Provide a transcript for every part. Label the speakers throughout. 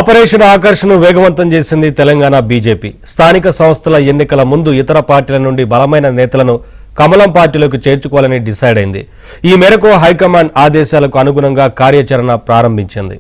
Speaker 1: Operation ఆకర్షణ వేగవంతం చేసింది తెలంగాణ బీజేపీ. స్థానిక సంస్థల ఎన్నికల ముందు ఇతర పార్టీల నుండి బలమైన నేతలను కమలం పార్టీలోకి చేర్చుకోవాలని డిసైడ్ అయింది. ఈ మేరకు హైకమాండ్ ఆదేశాలకు అనుగుణంగా కార్యాచరణ ప్రారంభించింది.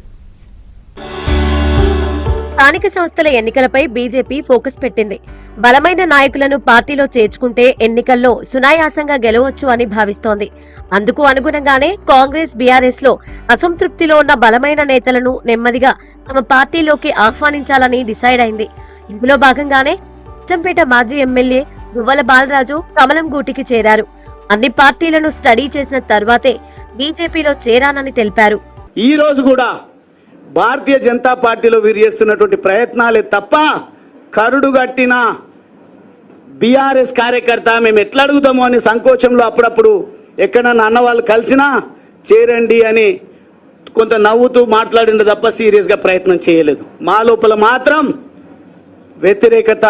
Speaker 2: స్థానిక సంస్థల ఎన్నికలపై బీజేపీ ఫోకస్ పెట్టింది. బలమైన నాయకులను పార్టీలో చేర్చుకుంటే ఎన్నికల్లో సునాయాసంగా గెలవచ్చు అని భావిస్తోంది. అందుకు అనుగుణంగానే కాంగ్రెస్, బీఆర్ఎస్ లో అసంతృప్తిలో ఉన్న బలమైన నేతలను నెమ్మదిగా తమ పార్టీలోకి ఆహ్వానించాలని డిసైడ్ అయింది. ఇందులో భాగంగానే అచ్చంపేట మాజీ ఎమ్మెల్యే గువ్వల బాలరాజు కమలం గూటికి చేరారు. అన్ని పార్టీలను స్టడీ చేసిన తర్వాతే బీజేపీలో చేరానని తెలిపారు.
Speaker 3: ఈ రోజు కూడా భారతీయ జనతా పార్టీలో వీరు చేస్తున్నటువంటి ప్రయత్నాలే తప్ప కరుడుగట్టిన బీఆర్ఎస్ కార్యకర్త మేము ఎట్లా అడుగుతామో అని సంకోచంలో అప్పుడప్పుడు ఎక్కడన్నా అన్న వాళ్ళు కలిసినా చేరండి అని కొంత నవ్వుతూ మాట్లాడిండు తప్ప సీరియస్గా ప్రయత్నం చేయలేదు. మా లోపల మాత్రం వ్యతిరేకత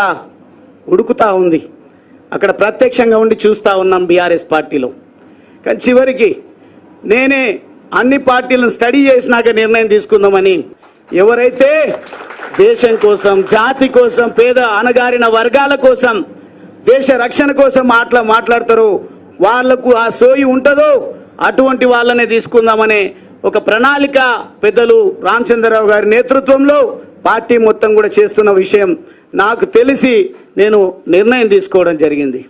Speaker 3: ఉడుకుతా ఉంది. అక్కడ ప్రత్యక్షంగా ఉండి చూస్తూ ఉన్నాం బీఆర్ఎస్ పార్టీలో. కానీ చివరికి నేనే అన్ని పార్టీలను స్టడీ చేసినాక నిర్ణయం తీసుకుందామని, ఎవరైతే దేశం కోసం, జాతి కోసం, పేద అణగారిన వర్గాల కోసం, దేశ రక్షణ కోసం మాట్లాడతారో వాళ్లకు ఆ సోయి ఉంటుందో అటువంటి వాళ్ళనే తీసుకుందామనే ఒక ప్రణాళిక పెద్దలు రామచంద్రరావు గారి నేతృత్వంలో పార్టీ మొత్తం కూడా చేస్తున్న విషయం నాకు తెలిసి నేను నిర్ణయం తీసుకోవడం జరిగింది.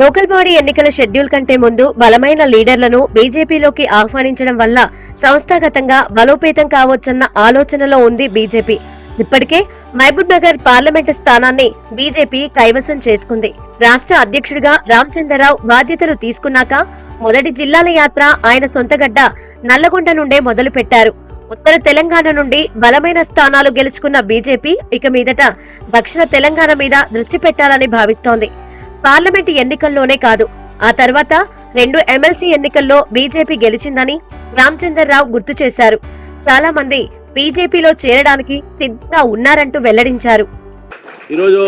Speaker 2: లోకల్ బాడీ ఎన్నికల షెడ్యూల్ కంటే ముందు బలమైన లీడర్లను బీజేపీలోకి ఆహ్వానించడం వల్ల సంస్థాగతంగా బలోపేతం కావచ్చన్న ఆలోచనలో ఉంది బీజేపీ. ఇప్పటికే మహబూబ్ నగర్ పార్లమెంటు స్థానాన్ని బీజేపీ కైవసం చేసుకుంది. రాష్ట్ర అధ్యక్షుడిగా రామచంద్రరావు బాధ్యతలు తీసుకున్నాక మొదటి జిల్లాల యాత్ర ఆయన సొంతగడ్డ నల్లగొండ నుండే మొదలు పెట్టారు. ఉత్తర తెలంగాణ నుండి బలమైన స్థానాలు గెలుచుకున్న బీజేపీ ఇక మీదట దక్షిణ తెలంగాణ మీద దృష్టి పెట్టాలని భావిస్తోంది. పార్లమెంటు ఎన్నికల్లోనే కాదు, ఆ తర్వాత 2 ఎమ్మెల్సీ ఎన్నికల్లో బీజేపీ గెలిచిందని రామచంద్రరావు గుర్తు చేశారు. చాలా మంది బీజేపీలో చేరడానికి సిద్ధంగా ఉన్నారంటూ వెల్లడించారు.
Speaker 4: ఈరోజు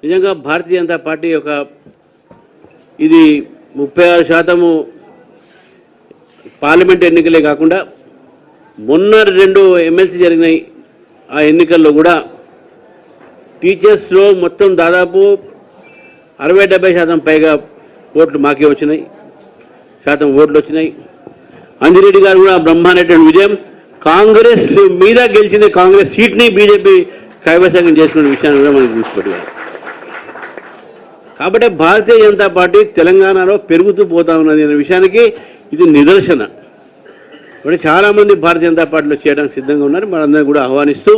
Speaker 4: నిజంగా భారతీయ జనతా పార్టీ యొక్క ఇది 36% పార్లమెంట్ ఎన్నికలే కాకుండా మొన్న 2 ఎమ్మెల్సీ జరిగినాయి. ఆ ఎన్నికల్లో కూడా టీచర్స్లో మొత్తం దాదాపు 60-70% పైగా ఓట్లు మాకే వచ్చినాయి, ఓట్లు వచ్చినాయి. అంజిరెడ్డి గారు కూడా బ్రహ్మాండమైన విజయం. కాంగ్రెస్ మీద గెలిచింది, కాంగ్రెస్ సీట్ని బీజేపీ కైవసం చేసుకున్న విషయాన్ని కూడా మనం చూసిపెట్టాలి. కాబట్టి భారతీయ జనతా పార్టీ తెలంగాణలో పెరుగుతూ పోతా ఉన్నది అనే విషయానికి ఇది నిదర్శన. కాబట్టి చాలా మంది భారతీయ జనతా పార్టీలో చేయడానికి సిద్ధంగా ఉన్నారు. మనందరినీ కూడా ఆహ్వానిస్తూ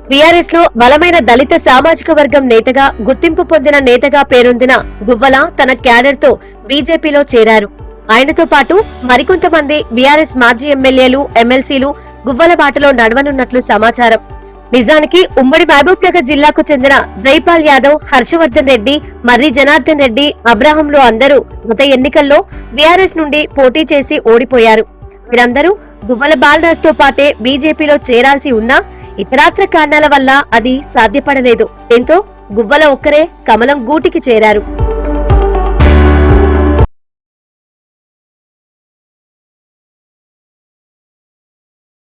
Speaker 2: బీఆర్ఎస్ లో బలమైన దళిత సామాజిక వర్గం నేతగా గుర్తింపు పొందిన నేతగా పేరొందిన గువ్వల తన క్యాడర్ తో బీజేపీలో చేరారు. ఆయనతో పాటు మరికొంతమంది బీఆర్ఎస్ మాజీ ఎమ్మెల్యేలు, ఎమ్మెల్సీలు గువ్వల బాటలో నడవనున్నట్లు సమాచారం. నిజానికి ఉమ్మడి మహబూబ్ నగర్ జిల్లాకు చెందిన జైపాల్ యాదవ్, హర్షవర్ధన్ రెడ్డి, మర్రి జనార్దన్ రెడ్డి, అబ్రాహంలు అందరూ గత ఎన్నికల్లో బీఆర్ఎస్ నుండి పోటీ చేసి ఓడిపోయారు. వీరందరూ గువ్వల బాలరాజ్ తో పాటే బీజేపీలో చేరాల్సి ఉన్నా ఇతరాత్ర కారణాల వల్ల అది సాధ్యపడలేదు. దీంతో గువ్వల ఒక్కరే కమలం గూటికి చేరారు.